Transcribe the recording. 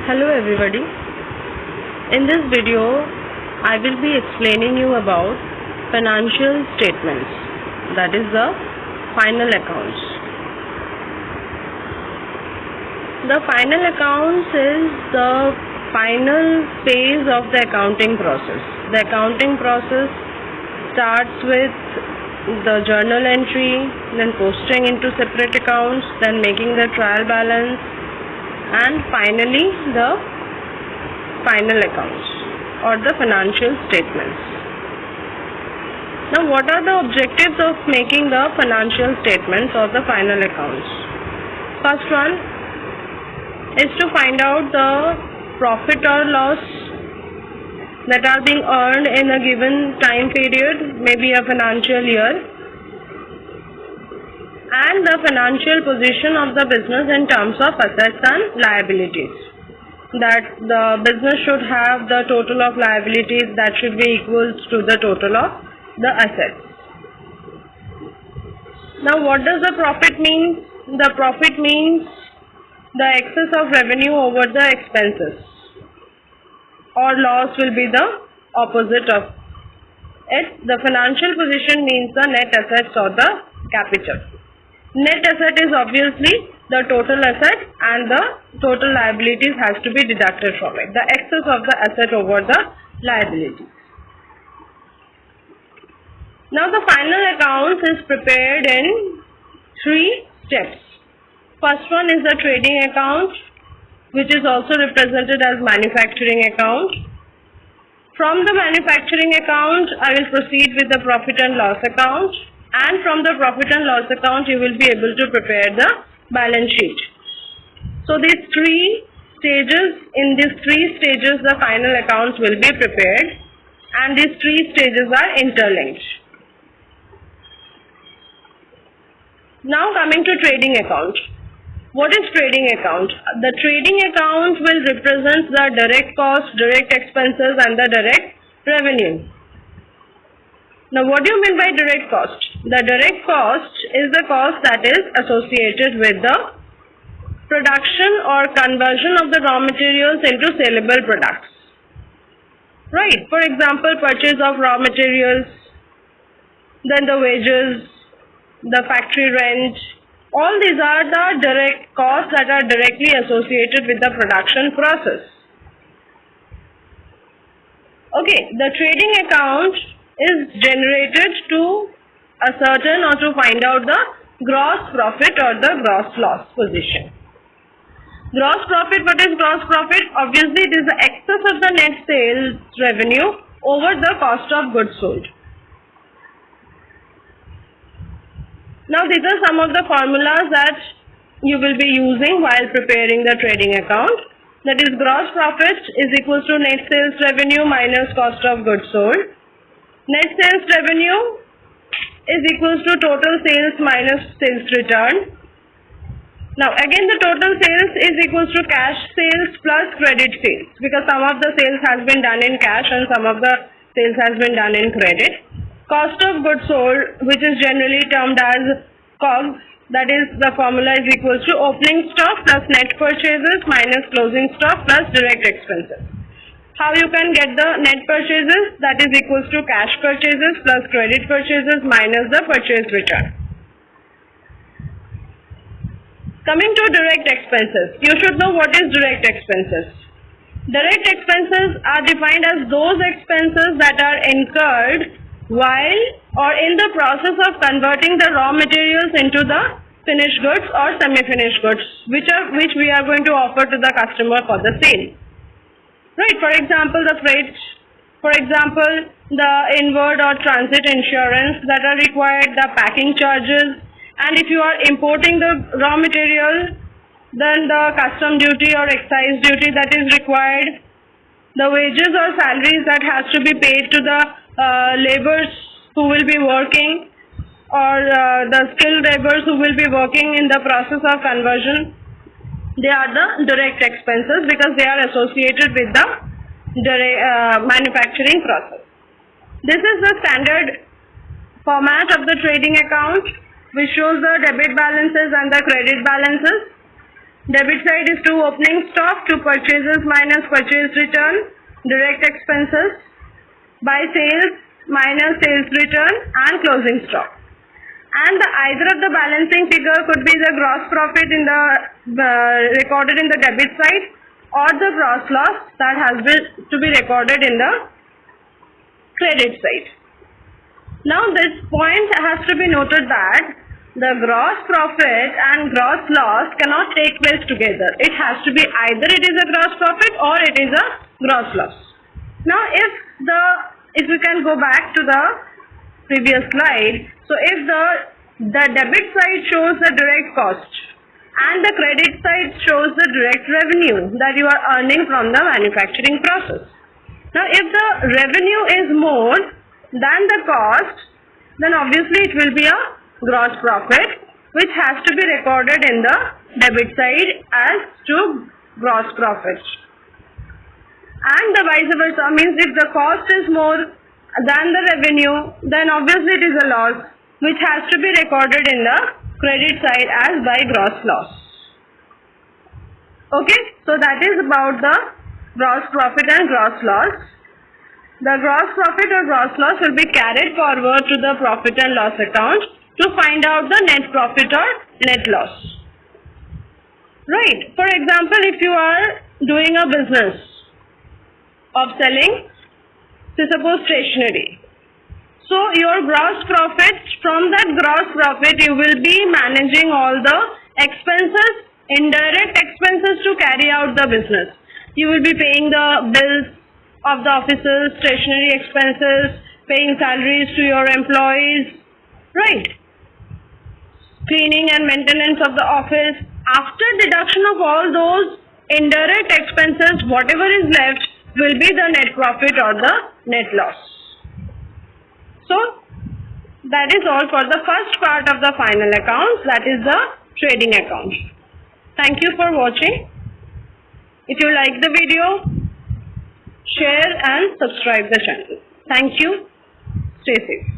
Hello everybody. In this video I will be explaining you about financial statements, that is the final accounts. The final accounts is the final phase of the accounting process. The accounting process starts with the journal entry, then posting into separate accounts, then making the trial balance, and finally the final accounts or the financial statements. Now, what are the objectives of making the financial statements or the final accounts? First one is to find out the profit or loss that are being earned in a given time period, maybe a financial year, and the financial position of the business in terms of assets and liabilities. That the business should have the total of liabilities that should be equal to the total of the assets. Now, what does the profit mean? The profit means the excess of revenue over the expenses, or loss will be the opposite of it. The financial position means the net assets or the capital. Net asset is obviously the total asset and the total liabilities has to be deducted from it. The excess of the asset over the liability. Now the final account is prepared in 3 steps. First one is the trading account, which is also represented as manufacturing account. From the manufacturing account, I will proceed with the profit and loss account. And from the profit and loss account, you will be able to prepare the balance sheet. So these 3 stages, in these 3 stages, the final accounts will be prepared, and these 3 stages are interlinked. Now coming to trading account. What is trading account? The trading account will represent the direct cost, direct expenses, and the direct revenue. Now, what do you mean by direct cost? The direct cost is the cost that is associated with the production or conversion of the raw materials into saleable products. Right. For example, purchase of raw materials, then the wages, the factory rent. All these are the direct costs that are directly associated with the production process. Okay, the trading account is generated to ascertain or to find out the gross profit or the gross loss position. Gross profit, what is gross profit? Obviously, it is the excess of the net sales revenue over the cost of goods sold. Now, these are some of the formulas that you will be using while preparing the trading account. That is, gross profit is equals to net sales revenue minus cost of goods sold. Net sales revenue is equals to total sales minus sales return. Now again, the total sales is equals to cash sales plus credit sales, because some of the sales has been done in cash and some of the sales has been done in credit. Cost of goods sold, which is generally termed as COGS, that is, the formula is equals to opening stock plus net purchases minus closing stock plus direct expenses. How you can get the net purchases? That is equals to cash purchases plus credit purchases minus the purchase return. Coming to direct expenses. You should know what is direct expenses. Direct expenses are defined as those expenses that are incurred while or in the process of converting the raw materials into the finished goods or semi-finished goods, which we are going to offer to the customer for the sale. Right, for example, the freight, for example, the inward or transit insurance that are required, the packing charges, and if you are importing the raw material, then the custom duty or excise duty that is required, the wages or salaries that has to be paid to the laborers who will be working, or the skilled laborers who will be working in the process of conversion. They are the direct expenses because they are associated with the manufacturing process. This is the standard format of the trading account, which shows the debit balances and the credit balances. Debit side is to opening stock, to purchases minus purchase return, direct expenses, by sales minus sales return, and closing stock. And either of the balancing figure could be the gross profit in the recorded in the debit side, or the gross loss that has been to be recorded in the credit side. Now this point has to be noted that the gross profit and gross loss cannot take place together. It has to be either it is a gross profit or it is a gross loss. Now if we can go back to the previous slide, so if the debit side shows the direct cost and the credit side shows the direct revenue that you are earning from the manufacturing process. Now if the revenue is more than the cost, then obviously it will be a gross profit, which has to be recorded in the debit side as to gross profit. And the vice versa, means if the cost is more than the revenue, then obviously it is a loss, which has to be recorded in the credit side as by gross loss. Okay, so that is about the gross profit and gross loss. The gross profit or gross loss will be carried forward to the profit and loss account to find out the net profit or net loss. Right. For example, if you are doing a business of selling, say suppose stationery. So your gross profit, from that gross profit you will be managing all the expenses, indirect expenses to carry out the business. You will be paying the bills of the offices, stationery expenses, paying salaries to your employees, right? Cleaning and maintenance of the office. After deduction of all those indirect expenses, whatever is left will be the net profit or the net loss. So that is all for the first part of the final accounts, that is the trading account. Thank you for watching. If you like the video, share and subscribe the channel. Thank you. Stay safe.